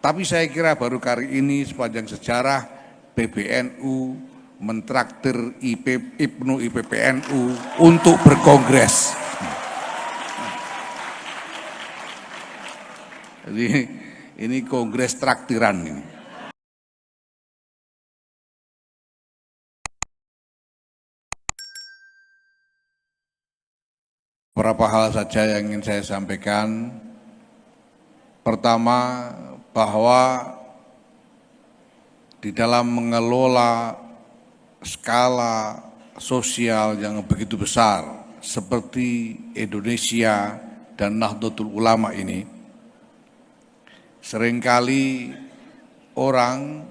Tapi saya kira baru kali ini sepanjang sejarah PBNU mentraktir IPNU IPPNU untuk berkongres. Jadi ini kongres traktiran ini. Beberapa hal saja yang ingin saya sampaikan. Pertama, bahwa di dalam mengelola skala sosial yang begitu besar seperti Indonesia dan Nahdlatul Ulama ini, seringkali orang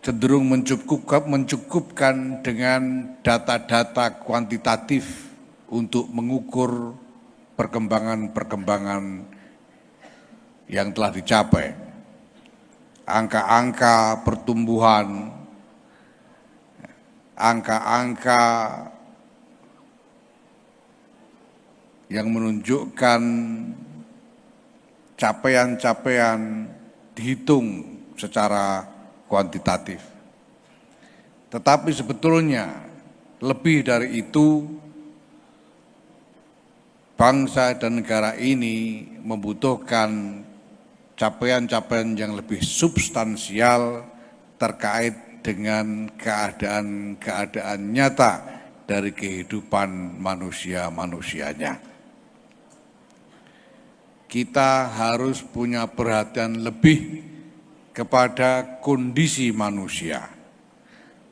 cenderung mencukupkan dengan data-data kuantitatif untuk mengukur perkembangan yang telah dicapai. Angka-angka pertumbuhan, angka-angka yang menunjukkan capaian-capaian dihitung secara kuantitatif. Tetapi sebetulnya lebih dari itu, bangsa dan negara ini membutuhkan capaian-capaian yang lebih substansial terkait dengan keadaan-keadaan nyata dari kehidupan manusia-manusianya. Kita harus punya perhatian lebih kepada kondisi manusia,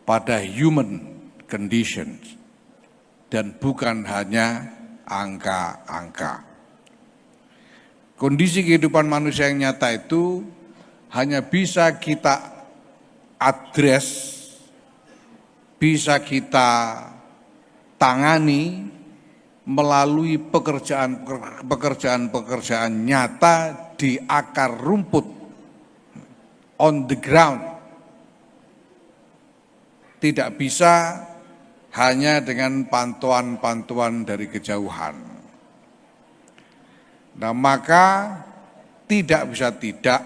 pada human conditions, dan bukan hanya angka-angka. Kondisi kehidupan manusia yang nyata itu hanya bisa kita address, bisa kita tangani melalui pekerjaan-pekerjaan nyata di akar rumput, on the ground. Tidak bisa hanya dengan pantauan-pantauan dari kejauhan. Nah, maka tidak bisa tidak,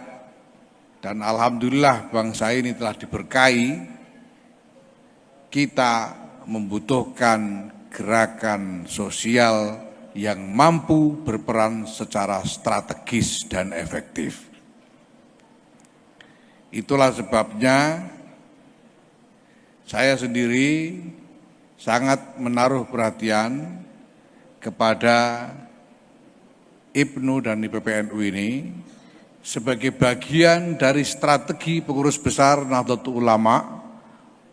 dan alhamdulillah bangsa ini telah diberkahi, kita membutuhkan gerakan sosial yang mampu berperan secara strategis dan efektif. Itulah sebabnya saya sendiri sangat menaruh perhatian kepada IPNU dan IPPNU ini sebagai bagian dari strategi pengurus besar Nahdlatul Ulama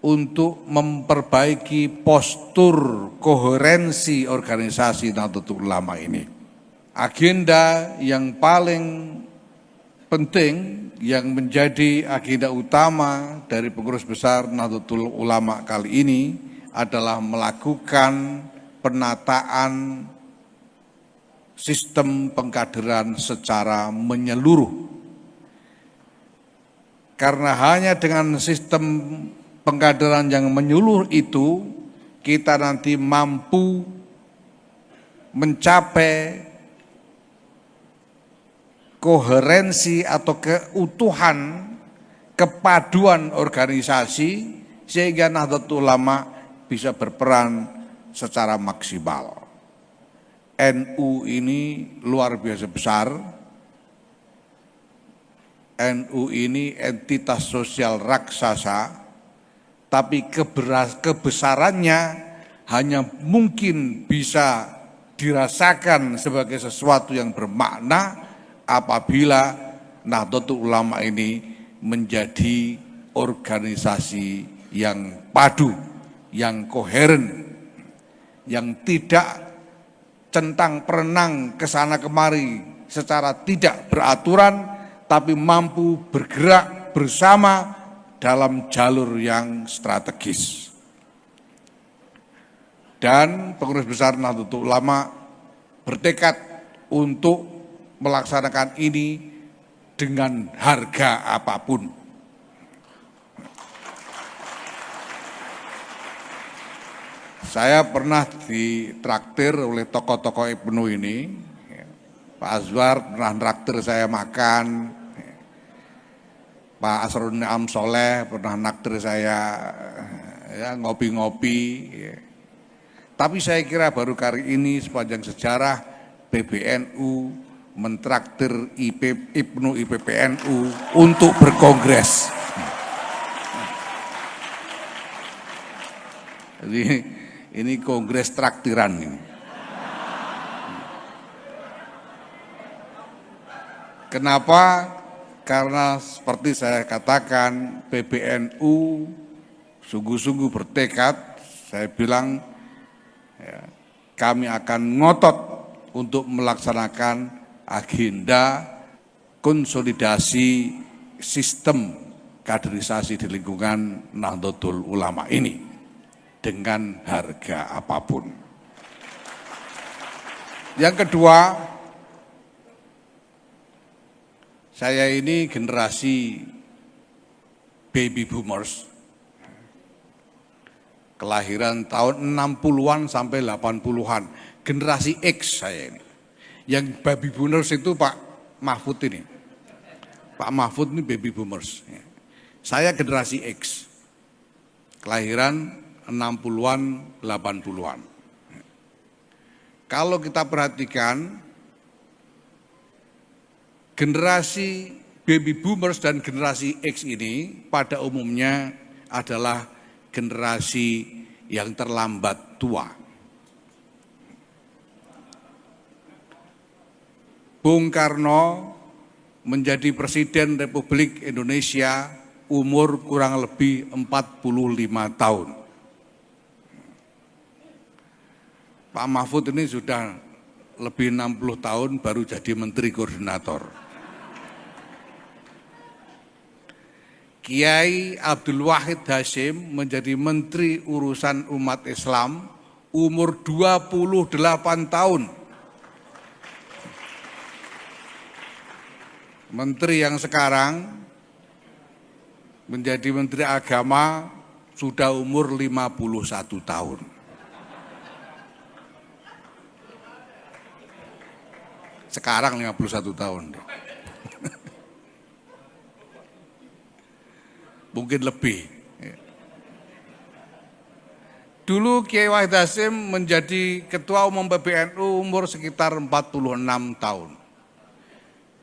untuk memperbaiki postur koherensi organisasi Nahdlatul Ulama ini. Agenda yang paling penting yang menjadi agenda utama dari pengurus besar Nahdlatul Ulama kali ini adalah melakukan penataan sistem pengkaderan secara menyeluruh. Karena hanya dengan sistem pengkaderan yang menyeluruh itu, kita nanti mampu mencapai koherensi atau keutuhan, kepaduan organisasi, sehingga Nahdlatul Ulama bisa berperan secara maksimal. NU ini luar biasa besar. NU ini entitas sosial raksasa, tapi kebesarannya hanya mungkin bisa dirasakan sebagai sesuatu yang bermakna apabila Nahdlatul Ulama ini menjadi organisasi yang padu, yang koheren, yang tidak centang perenang kesana kemari secara tidak beraturan, tapi mampu bergerak bersama dalam jalur yang strategis. Dan pengurus besar Nahdlatul Ulama bertekad untuk melaksanakan ini dengan harga apapun. Saya pernah ditraktir oleh tokoh-tokoh IPNU ini Pak Azwar pernah traktir saya makan, Pak Asrun Am Soleh pernah naktir saya ya, ngopi-ngopi. Ya. Tapi saya kira baru kali ini sepanjang sejarah PBNU mentraktir IPNU IPPNU untuk berkongres. Jadi ini kongres traktiran ini. Kenapa? Karena seperti saya katakan PBNU sungguh-sungguh bertekad, saya bilang ya, kami akan ngotot untuk melaksanakan agenda konsolidasi sistem kaderisasi di lingkungan Nahdlatul Ulama ini dengan harga apapun. Yang kedua, saya ini generasi baby boomers, kelahiran tahun 60-an sampai 80-an, generasi X saya ini. Yang baby boomers itu Pak Mahfud ini. Pak Mahfud ini baby boomers. Saya generasi X, kelahiran 60-an, 80-an. Kalau kita perhatikan, generasi baby boomers dan generasi X ini pada umumnya adalah generasi yang terlambat tua. Bung Karno menjadi Presiden Republik Indonesia umur kurang lebih 45 tahun. Pak Mahfud ini sudah lebih 60 tahun baru jadi Menteri Koordinator. Kiai Abdul Wahid Hasyim menjadi Menteri Urusan Umat Islam umur 28 tahun. Menteri yang sekarang menjadi Menteri Agama sudah umur 51 tahun. Sekarang 51 tahun. Mungkin lebih. Dulu Kiai Wahid Hasyim menjadi Ketua Umum PBNU umur sekitar 46 tahun.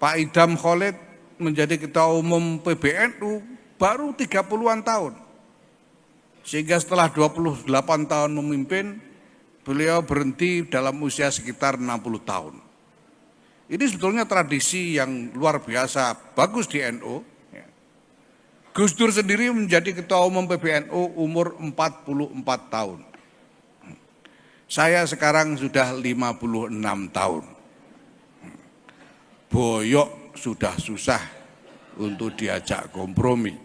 Pak Idham Khalid menjadi Ketua Umum PBNU baru 30-an tahun. Sehingga setelah 28 tahun memimpin, beliau berhenti dalam usia sekitar 60 tahun. Ini sebetulnya tradisi yang luar biasa bagus di NU. Gus Dur sendiri menjadi Ketua Umum PBNU umur 44 tahun. Saya sekarang sudah 56 tahun. Boyok sudah susah untuk diajak kompromi.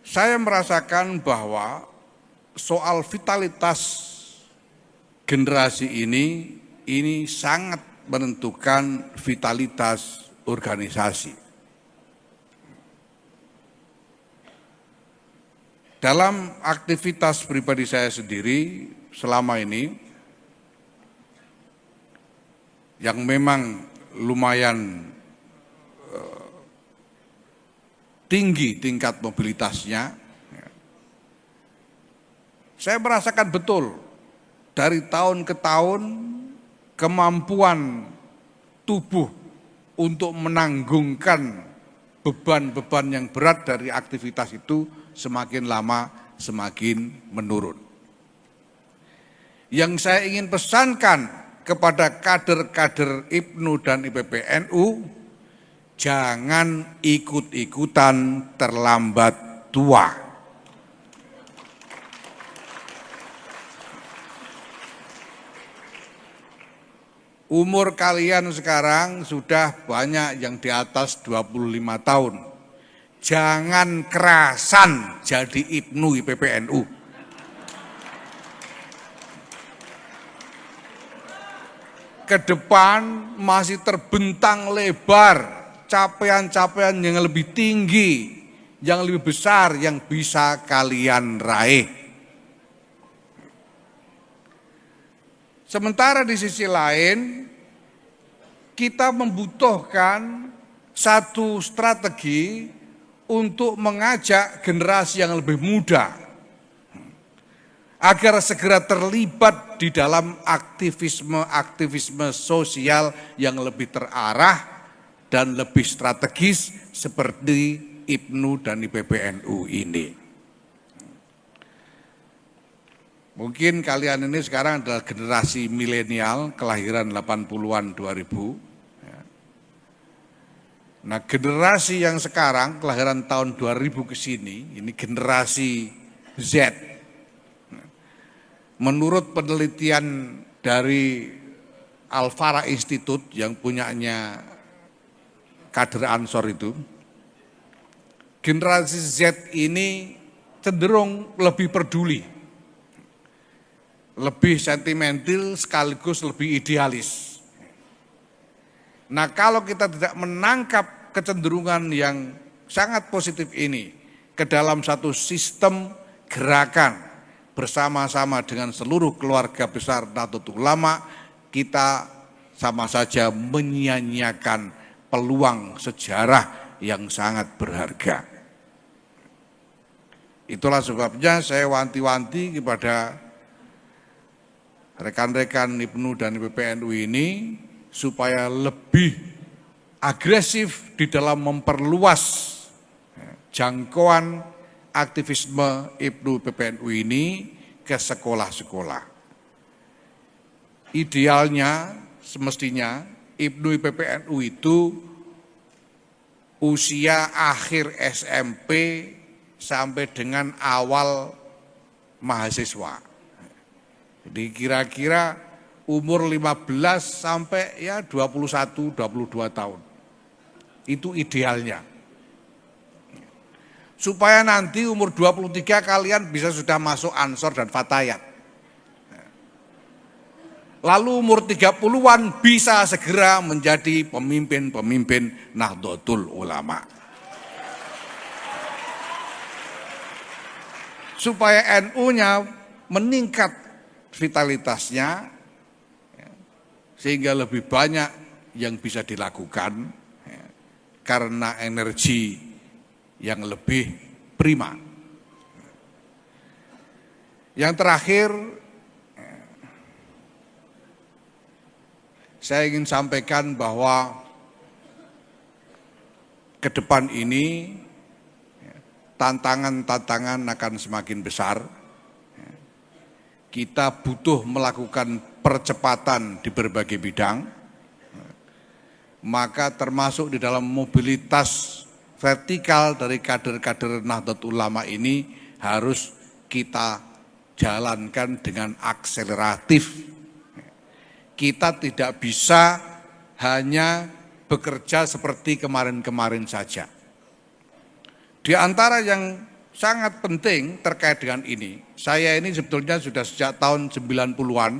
Saya merasakan bahwa soal vitalitas generasi ini sangat menentukan vitalitas organisasi. Dalam aktivitas pribadi saya sendiri selama ini, yang memang lumayan tinggi tingkat mobilitasnya, saya merasakan betul dari tahun ke tahun kemampuan tubuh untuk menanggungkan beban-beban yang berat dari aktivitas itu semakin lama semakin menurun. Yang saya ingin pesankan kepada kader-kader IPNU dan IPPNU, jangan ikut-ikutan terlambat tua. Umur kalian sekarang sudah banyak yang di atas 25 tahun. Jangan kerasan jadi IPNU IPPNU. Ke depan masih terbentang lebar capaian-capaian yang lebih tinggi, yang lebih besar yang bisa kalian raih. Sementara di sisi lain kita membutuhkan satu strategi untuk mengajak generasi yang lebih muda agar segera terlibat di dalam aktivisme sosial yang lebih terarah dan lebih strategis seperti IPNU dan IPPNU ini. Mungkin kalian ini sekarang adalah generasi milenial kelahiran 80-an 2000. Nah, generasi yang sekarang kelahiran tahun 2000 ke sini, ini generasi Z. Menurut penelitian dari Al-Farah Institute yang punyanya kader Ansor itu, generasi Z ini cenderung lebih peduli, lebih sentimental sekaligus lebih idealis. Nah, kalau kita tidak menangkap kecenderungan yang sangat positif ini ke dalam satu sistem gerakan bersama-sama dengan seluruh keluarga besar Nahdlatul Ulama, kita sama saja menyia-nyiakan peluang sejarah yang sangat berharga. Itulah sebabnya saya wanti-wanti kepada rekan-rekan IPNU dan IPPNU ini supaya lebih agresif di dalam memperluas jangkauan aktivisme IPNU IPPNU ini ke sekolah-sekolah. Idealnya semestinya IPNU IPPNU itu usia akhir SMP sampai dengan awal mahasiswa. Jadi kira-kira umur 15 sampai ya 21, 22 tahun. Itu idealnya. Supaya nanti umur 23 kalian bisa sudah masuk Ansor dan Fatayat. Lalu umur 30-an bisa segera menjadi pemimpin-pemimpin Nahdlatul Ulama. Supaya NU-nya meningkat vitalitasnya, sehingga lebih banyak yang bisa dilakukan karena energi yang lebih prima. Yang terakhir, saya ingin sampaikan bahwa ke depan ini tantangan-tantangan akan semakin besar. Kita butuh melakukan percepatan di berbagai bidang, maka termasuk di dalam mobilitas vertikal dari kader-kader Nahdlatul Ulama ini harus kita jalankan dengan akseleratif. Kita tidak bisa hanya bekerja seperti kemarin-kemarin saja. Di antara yang sangat penting terkait dengan ini, saya ini sebetulnya sudah sejak tahun 90-an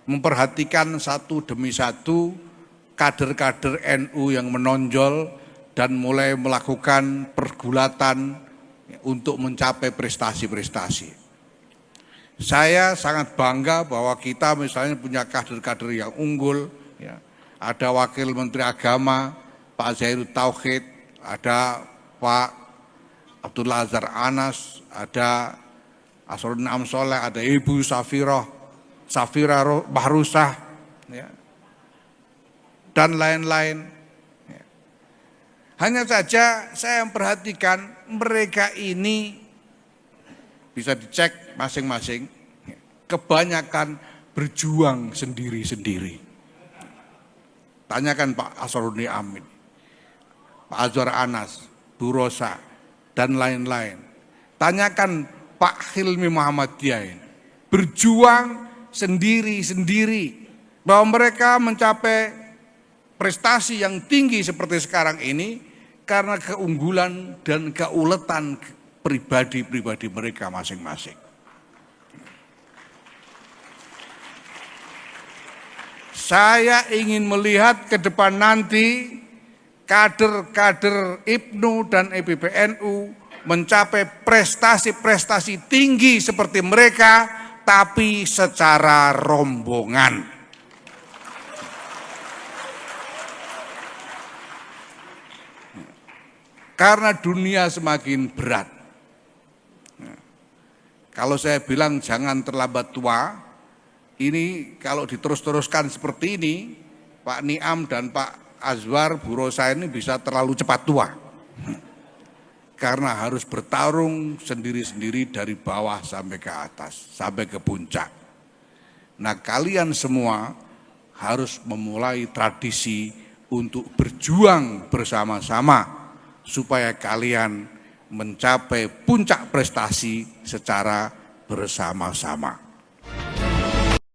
memperhatikan satu demi satu kader-kader NU yang menonjol dan mulai melakukan pergulatan untuk mencapai prestasi-prestasi. Saya sangat bangga bahwa kita misalnya punya kader-kader yang unggul, ya. Ada Wakil Menteri Agama Pak Zainud Tauhid, ada Pak Abdullah Azhar Anas, ada Asrun Amsoleh, ada Ibu Safira Bahrusah, ya, dan lain-lain. Ya. Hanya saja saya memperhatikan mereka ini bisa dicek masing-masing, kebanyakan berjuang sendiri-sendiri. Tanyakan Pak Asroruni Amin, Pak Azhar Anas, Bu Rosa, dan lain-lain. Tanyakan Pak Hilmi Muhammadiyah, berjuang sendiri-sendiri, bahwa mereka mencapai prestasi yang tinggi seperti sekarang ini karena keunggulan dan keuletan pribadi-pribadi mereka masing-masing. Saya ingin melihat ke depan nanti kader-kader IPNU dan IPPNU mencapai prestasi-prestasi tinggi seperti mereka tapi secara rombongan. Karena dunia semakin berat. Kalau saya bilang jangan terlambat tua, ini kalau diterus-teruskan seperti ini, Pak Niam dan Pak Azwar, Bu Rosa ini bisa terlalu cepat tua. Karena harus bertarung sendiri-sendiri dari bawah sampai ke atas, sampai ke puncak. Nah, kalian semua harus memulai tradisi untuk berjuang bersama-sama supaya kalian mencapai puncak prestasi secara bersama-sama.